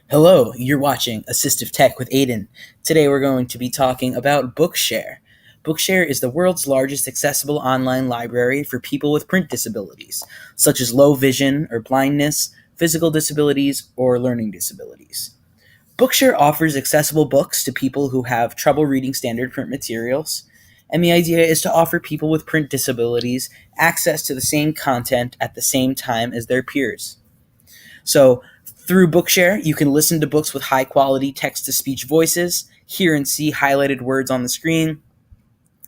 Hello, you're watching Assistive Tech with Aidan. Today we're going to be talking about Bookshare. Bookshare is the world's largest accessible online library for people with print disabilities, such as low vision or blindness, physical disabilities, or learning disabilities. Bookshare offers accessible books to people who have trouble reading standard print materials, and the idea is to offer people with print disabilities access to the same content at the same time as their peers. So through Bookshare, you can listen to books with high quality text to speech voices, hear and see highlighted words on the screen,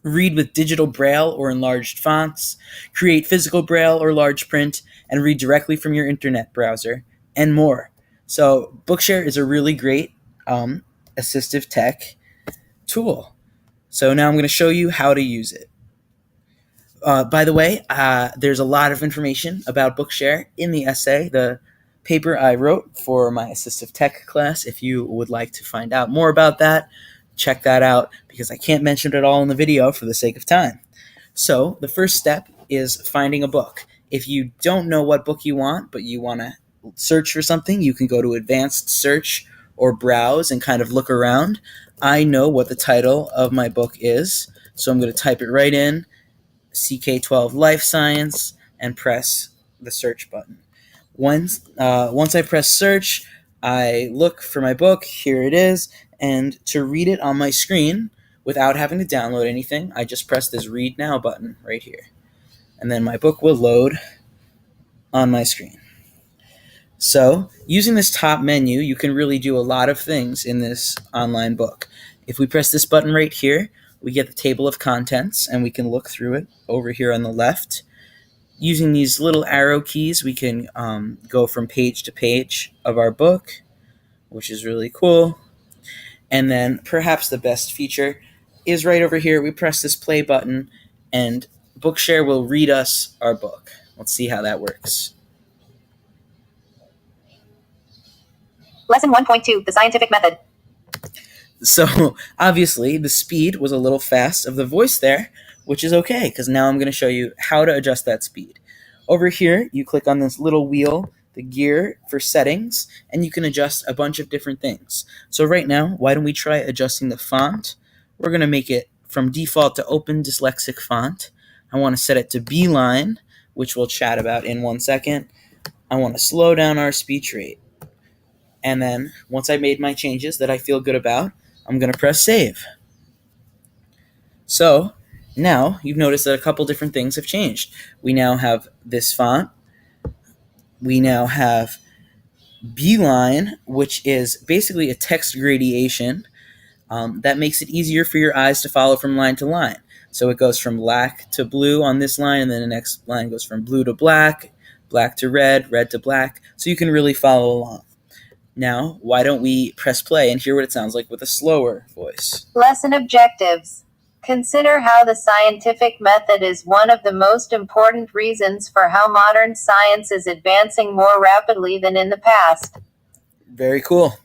read with digital braille or enlarged fonts, create physical braille or large print, and read directly from your internet browser, and more. So Bookshare is a really great assistive tech tool. So now I'm going to show you how to use it. By the way, there's a lot of information about Bookshare in the essay, the paper I wrote for my assistive tech class. If you would like to find out more about that, check that out because I can't mention it all in the video for the sake of time. So the first step is finding a book. If you don't know what book you want, but you want to search for something, you can go to advanced search or browse and kind of look around. I know what the title of my book is, so I'm going to type it right in, CK12 Life Science, and press the search button. Once I press search, I look for my book. Here it is. And to read it on my screen without having to download anything, I just press this Read Now button right here. And then my book will load on my screen. So using this top menu, you can really do a lot of things in this online book. If we press this button right here, we get the table of contents, and we can look through it over here on the left. Using these little arrow keys, we can go from page to page of our book, which is really cool. And then perhaps the best feature is right over here. We press this play button, and Bookshare will read us our book. Let's see how that works. Lesson 1.2, the scientific method. So obviously the speed was a little fast of the voice there, which is okay because now I'm going to show you how to adjust that speed. Over here, you click on this little wheel, the gear for settings, and you can adjust a bunch of different things. So right now, why don't we try adjusting the font? We're going to make it from default to Open Dyslexic Font. I want to set it to Beeline, which we'll chat about in 1 second. I want to slow down our speech rate. And then once I made my changes that I feel good about, I'm going to press save. So now you've noticed that a couple different things have changed. We now have this font. We now have Beeline, which is basically a text gradation that makes it easier for your eyes to follow from line to line. So it goes from black to blue on this line, and then the next line goes from blue to black, black to red, red to black, so you can really follow along. Now, why don't we press play and hear what it sounds like with a slower voice? Lesson objectives. Consider how the scientific method is one of the most important reasons for how modern science is advancing more rapidly than in the past. Very cool.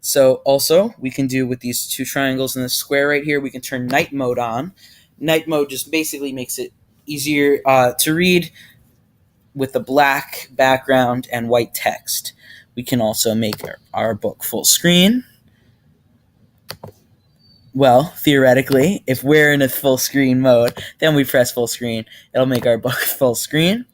So also, we can do with these two triangles and the square right here, we can turn night mode on. Night mode just basically makes it easier to read with the black background and white text. We can also make our book full screen. Well, theoretically, if we're in a full screen mode, then we press full screen. It'll make our book full screen.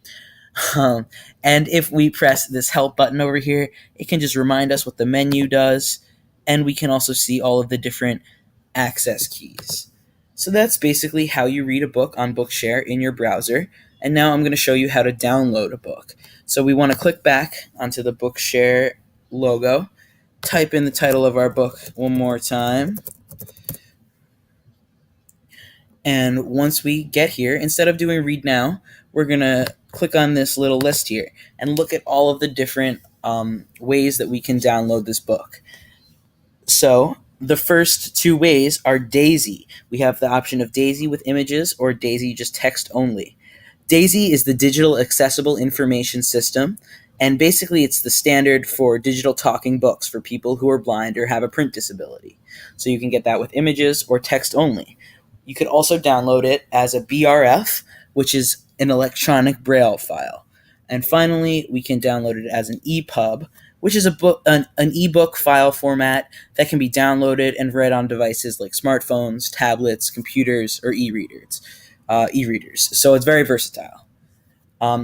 And if we press this help button over here, it can just remind us what the menu does. And we can also see all of the different access keys. So that's basically how you read a book on Bookshare in your browser. And now I'm going to show you how to download a book. So we want to click back onto the Bookshare logo, type in the title of our book one more time. And once we get here, instead of doing read now, we're going to click on this little list here and look at all of the different ways that we can download this book. So the first two ways are Daisy. We have the option of Daisy with images or Daisy just text only. Daisy is the Digital Accessible Information System, and basically it's the standard for digital talking books for people who are blind or have a print disability. So you can get that with images or text only. You could also download it as a BRF, which is an electronic braille file. And finally, we can download it as an EPUB, which is an ebook file format that can be downloaded and read on devices like smartphones, tablets, computers, or e-readers. So it's very versatile.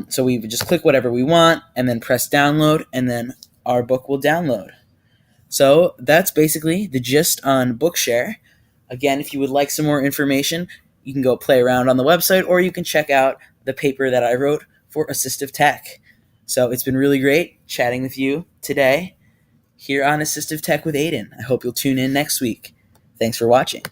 So we would just click whatever we want and then press download, and then our book will download. So that's basically the gist on Bookshare. Again, if you would like some more information, you can go play around on the website, or you can check out the paper that I wrote for Assistive Tech. So it's been really great chatting with you today here on Assistive Tech with Aidan. I hope you'll tune in next week. Thanks for watching.